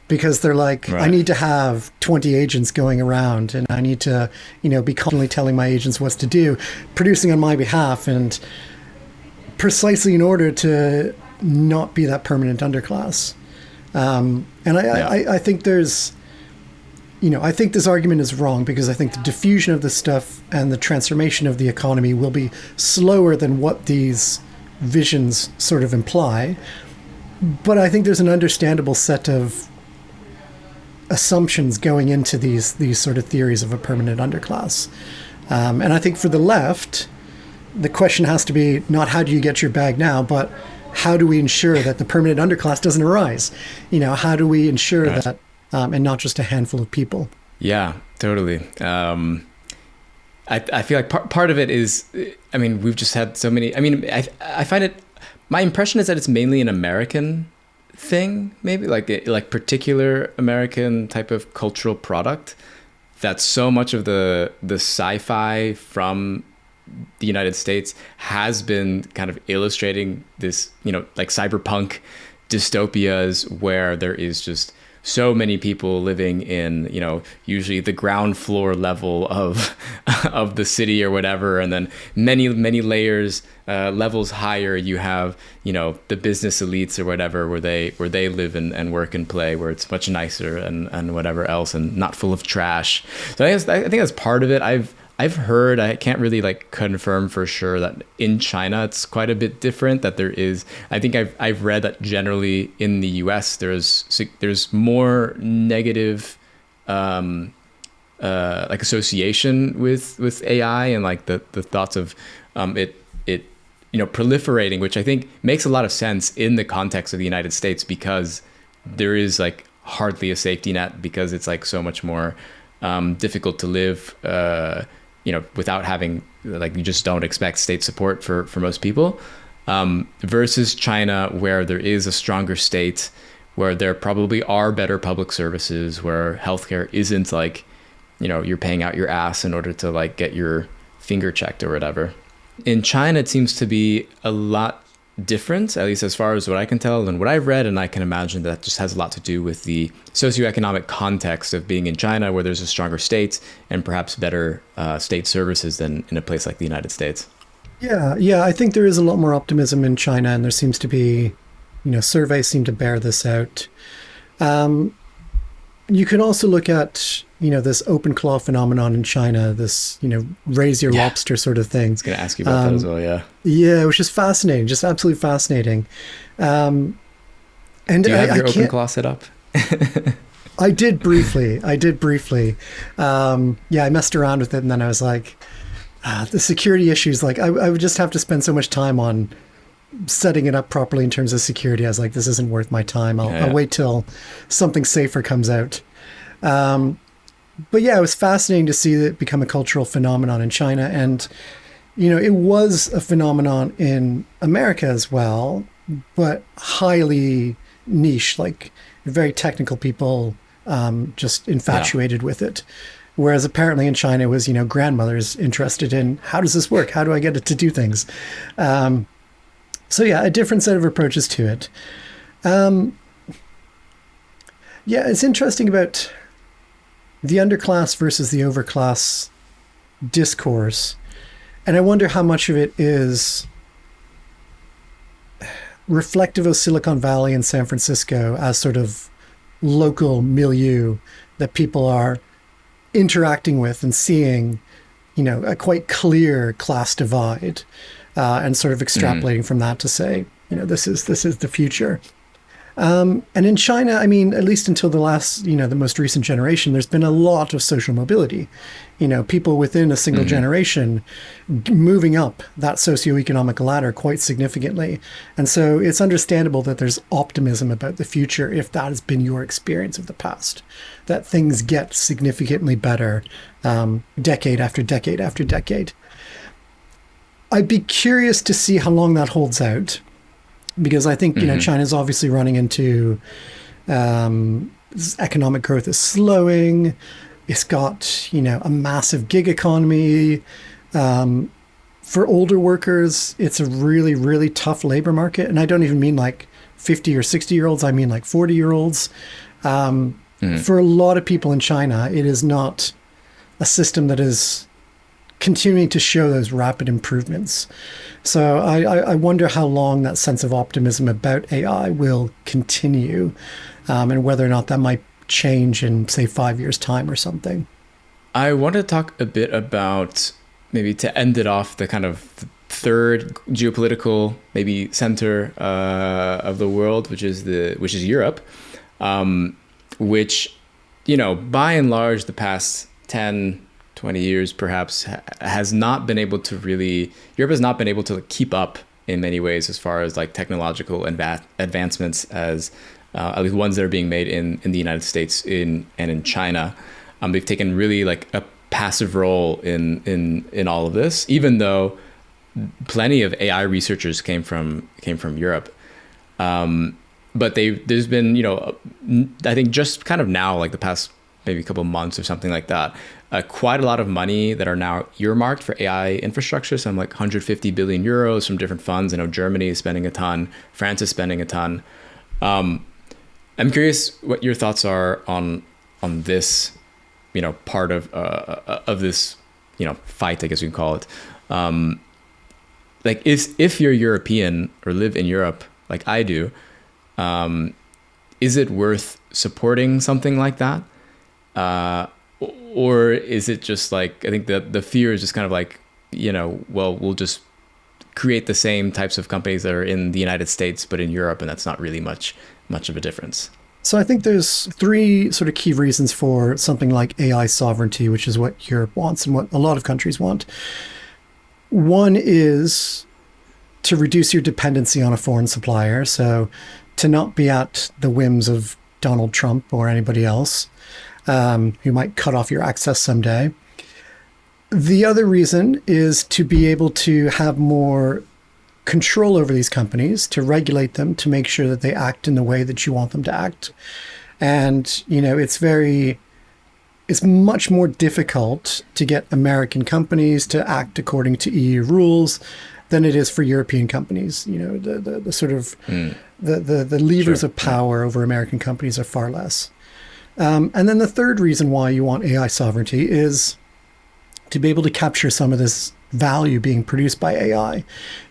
Because they're like, Right. I need to have 20 agents going around, and I need to, be constantly telling my agents what to do, producing on my behalf, and precisely in order to not be that permanent underclass. And I think I think this argument is wrong, because I think the diffusion of this stuff and the transformation of the economy will be slower than what these visions sort of imply. But I think there's an understandable set of assumptions going into these sort of theories of a permanent underclass. And I think for the left, the question has to be not how do you get your bag now, but how do we ensure that the permanent underclass doesn't arise? How do we ensure Right. that, and not just a handful of people? Yeah, totally. I feel like part of it is, I mean, we've just had so many, I find it, my impression is that it's mainly an American thing, maybe like particular American type of cultural product, that so much of the sci-fi from the United States has been kind of illustrating this, like cyberpunk dystopias where there is just so many people living in, usually the ground floor level of of the city or whatever, and then many layers, levels higher, you have, the business elites or whatever, where they live and work and play, where it's much nicer and whatever else, and not full of trash. So I think that's part of it. I've heard, I can't really like confirm for sure, that in China it's quite a bit different. That there is, I think I've read that generally in the U.S. there's more negative like association with AI, and like the thoughts of it proliferating, which I think makes a lot of sense in the context of the United States, because there is like hardly a safety net, because it's like so much more difficult to live without having, like, you just don't expect state support for most people, versus China, where there is a stronger state, where there probably are better public services, where healthcare isn't like, you're paying out your ass in order to like get your finger checked or whatever. In China, it seems to be a lot different, at least as far as what I can tell and what I've read, and I can imagine that just has a lot to do with the socioeconomic context of being in China, where there's a stronger state and perhaps better state services than in a place like the United States. Yeah, I think there is a lot more optimism in China, and there seems to be, surveys seem to bear this out. You can also look at, this open claw phenomenon in China, this, raise your lobster sort of thing. I was going to ask you about that as well, yeah. Yeah, which is fascinating, just absolutely fascinating. And do you have your open claw set up? I did briefly. I messed around with it, and then I was like, the security issues, like I would just have to spend so much time on setting it up properly in terms of security. I was like, this isn't worth my time. I'll wait till something safer comes out. But yeah, it was fascinating to see it become a cultural phenomenon in China. And, it was a phenomenon in America as well, but highly niche, like very technical people just infatuated with it. Whereas apparently in China it was, grandmothers interested in, how does this work? How do I get it to do things? So yeah, a different set of approaches to it. Yeah, it's interesting about the underclass versus the overclass discourse. And I wonder how much of it is reflective of Silicon Valley and San Francisco as sort of local milieu that people are interacting with and seeing, a quite clear class divide, and sort of extrapolating from that to say, this is the future. And in China, I mean, at least until the last, the most recent generation, there's been a lot of social mobility. People within a single generation moving up that socioeconomic ladder quite significantly. And so it's understandable that there's optimism about the future if that has been your experience of the past, that things get significantly better decade after decade after decade. I'd be curious to see how long that holds out, because I think, China's obviously running into economic growth is slowing. It's got, a massive gig economy. For older workers, it's a really, really tough labor market. And I don't even mean like 50 or 60-year-olds. I mean like 40-year-olds. For a lot of people in China, it is not a system that is continuing to show those rapid improvements. So I wonder how long that sense of optimism about AI will continue, and whether or not that might change in, say, 5 years' time or something. I want to talk a bit about, maybe to end it off, the kind of third geopolitical maybe center of the world, which is Europe, which, by and large, the past 10, 20 years perhaps has not been able to Europe has not been able to keep up in many ways as far as like technological advancements as at least ones that are being made in the United States and in China. They've taken really like a passive role in all of this, even though plenty of AI researchers came from Europe. But there's been, I think just kind of now, like the past maybe a couple of months or something like that, quite a lot of money that are now earmarked for AI infrastructure. Some like 150 billion euros from different funds. I know Germany is spending a ton, France is spending a ton. I'm curious what your thoughts are on this, part of this, fight, I guess we can call it. Like if you're European or live in Europe, like I do, is it worth supporting something like that? Or is it just like, I think the fear is just kind of like, well, we'll just create the same types of companies that are in the United States, but in Europe, and that's not really much of a difference. So I think there's three sort of key reasons for something like AI sovereignty, which is what Europe wants and what a lot of countries want. One is to reduce your dependency on a foreign supplier. So to not be at the whims of Donald Trump or anybody else who might cut off your access someday. The other reason is to be able to have more control over these companies, to regulate them, to make sure that they act in the way that you want them to act. And, it's much more difficult to get American companies to act according to EU rules than it is for European companies. The sort of the levers of power over American companies are far less. And then the third reason why you want AI sovereignty is to be able to capture some of this value being produced by AI,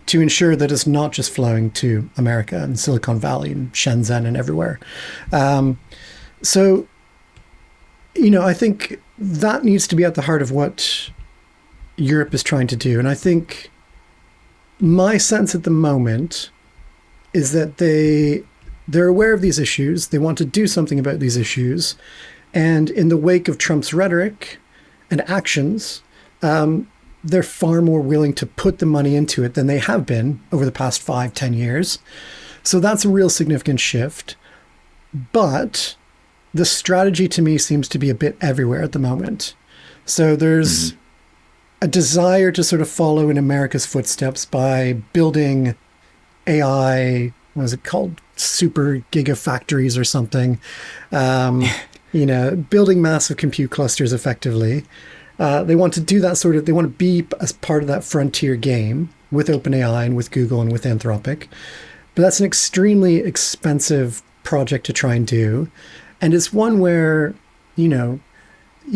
to ensure that it's not just flowing to America and Silicon Valley and Shenzhen and everywhere. So, I think that needs to be at the heart of what Europe is trying to do. And I think my sense at the moment is that they're aware of these issues. They want to do something about these issues. And in the wake of Trump's rhetoric and actions, they're far more willing to put the money into it than they have been over the past 5-10 years. So that's a real significant shift. But the strategy to me seems to be a bit everywhere at the moment. So there's a desire to sort of follow in America's footsteps by building AI, what is it called? Super gigafactories or something. Building massive compute clusters effectively. They want to do that they want to be as part of that frontier game with OpenAI and with Google and with Anthropic. But that's an extremely expensive project to try and do. And it's one where, you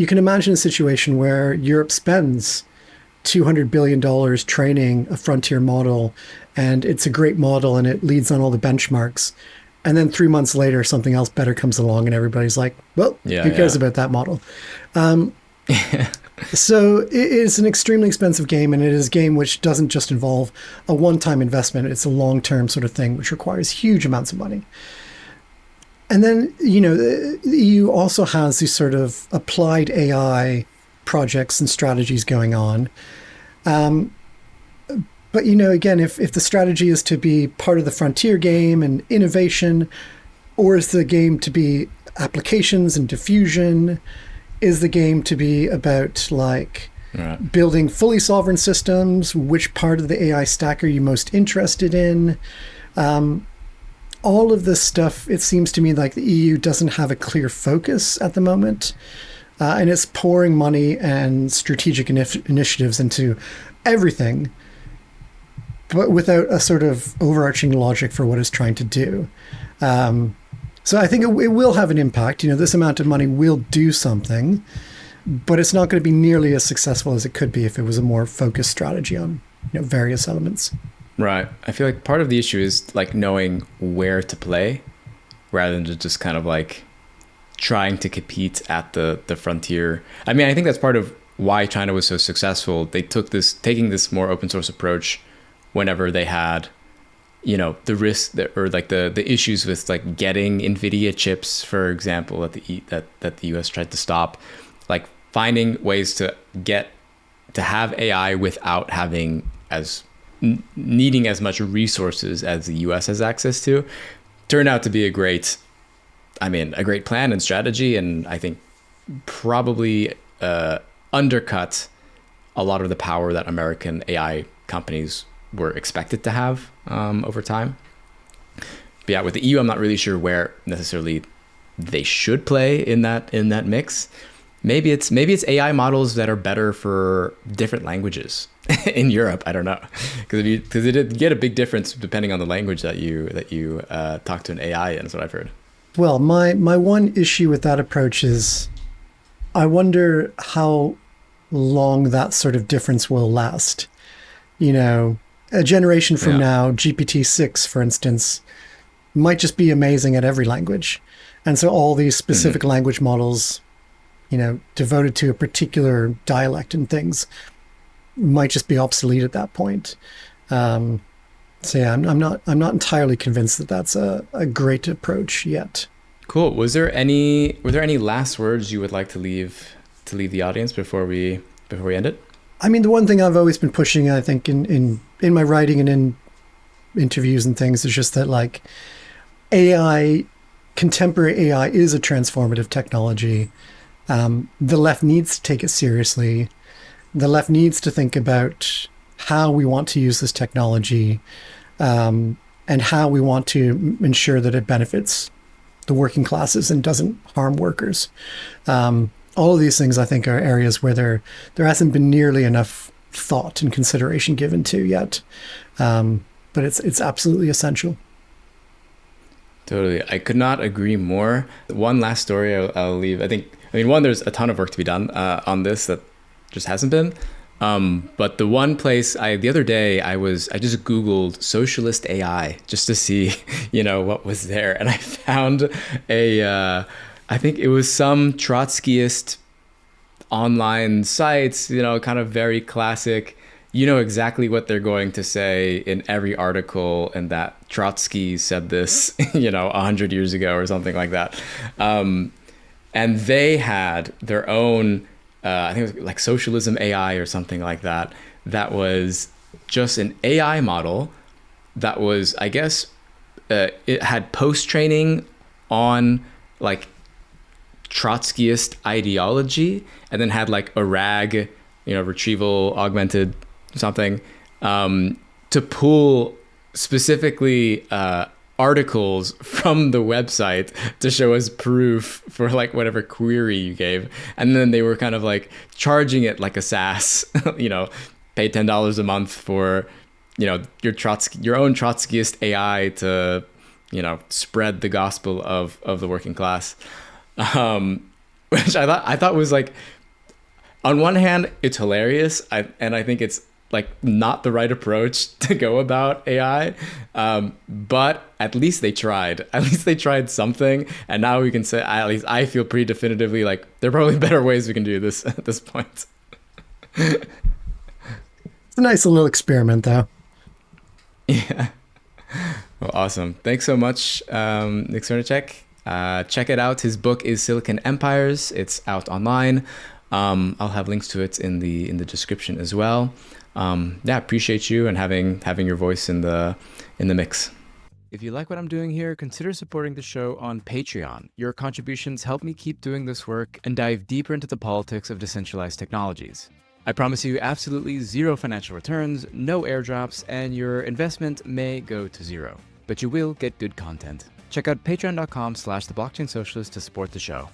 can imagine a situation where Europe spends $200 billion training a frontier model, and it's a great model and it leads on all the benchmarks. And then 3 months later, something else better comes along and everybody's like, well, who cares about that model? So it is an extremely expensive game, and it is a game which doesn't just involve a one-time investment. It's a long-term sort of thing, which requires huge amounts of money. And then, the EU also has these sort of applied AI projects and strategies going on. Um, but, again, if the strategy is to be part of the frontier game and innovation, or is the game to be applications and diffusion? Is the game to be about like Right. building fully sovereign systems? Which part of the AI stack are you most interested in? All of this stuff, it seems to me like the EU doesn't have a clear focus at the moment. And it's pouring money and strategic initiatives into everything, but without a sort of overarching logic for what it's trying to do. So I think it will have an impact. This amount of money will do something, but it's not going to be nearly as successful as it could be if it was a more focused strategy on various elements. Right. I feel like part of the issue is like knowing where to play rather than just kind of like trying to compete at the frontier. I mean, I think that's part of why China was so successful. They taking this more open source approach whenever they had, the risk or like the issues with like getting NVIDIA chips, for example, that the US tried to stop, like finding ways to have AI without having needing as much resources as the US has access to, turned out to be a great plan and strategy. And I think probably undercut a lot of the power that American AI companies were expected to have over time. But yeah, with the EU, I'm not really sure where necessarily they should play in that mix. Maybe it's AI models that are better for different languages in Europe. I don't know, because it did get a big difference depending on the language that you talk to an AI in. Is what I've heard. Well, my one issue with that approach is I wonder how long that sort of difference will last. A generation from now, GPT-6, for instance, might just be amazing at every language. And so all these specific language models, devoted to a particular dialect and things might just be obsolete at that point. So yeah, I'm not entirely convinced that that's a great approach yet. Cool. Were there any last words you would like to leave the audience before we end it? I mean, the one thing I've always been pushing, I think, in my writing and in interviews and things, is just that like contemporary AI is a transformative technology. The left needs to take it seriously. The left needs to think about how we want to use this technology, and how we want to ensure that it benefits the working classes and doesn't harm workers. All of these things, I think, are areas where there hasn't been nearly enough thought and consideration given to yet. But it's absolutely essential. Totally. I could not agree more. One last story I'll leave. One, there's a ton of work to be done on this that just hasn't been. But the one place the other day I just Googled socialist AI just to see, what was there. And I found I think it was some Trotskyist online sites, kind of very classic, exactly what they're going to say in every article, and that Trotsky said this, 100 years ago or something like that. And they had their own, I think it was like socialism AI or something like that. That was just an AI model that was, I guess, it had post-training on like Trotskyist ideology, and then had like a RAG, retrieval augmented something, to pull specifically articles from the website to show as proof for like whatever query you gave. And then they were kind of like charging it like a SaaS, pay $10 a month for, your own Trotskyist AI to, spread the gospel of the working class. Which I thought was like, on one hand, it's hilarious. And I think it's like not the right approach to go about AI. But at least they tried. At least they tried something. And now we can say, at least I feel pretty definitively like there are probably better ways we can do this at this point. It's a nice little experiment, though. Yeah. Well, awesome. Thanks so much, Nick Srnicek. Check it out. His book is Silicon Empires. It's out online. I'll have links to it in the description as well. Appreciate you and having your voice in the mix. If you like what I'm doing here, consider supporting the show on Patreon. Your contributions help me keep doing this work and dive deeper into the politics of decentralized technologies. I promise you absolutely zero financial returns, no airdrops, and your investment may go to zero. But you will get good content. Check out patreon.com/theblockchainsocialist to support the show.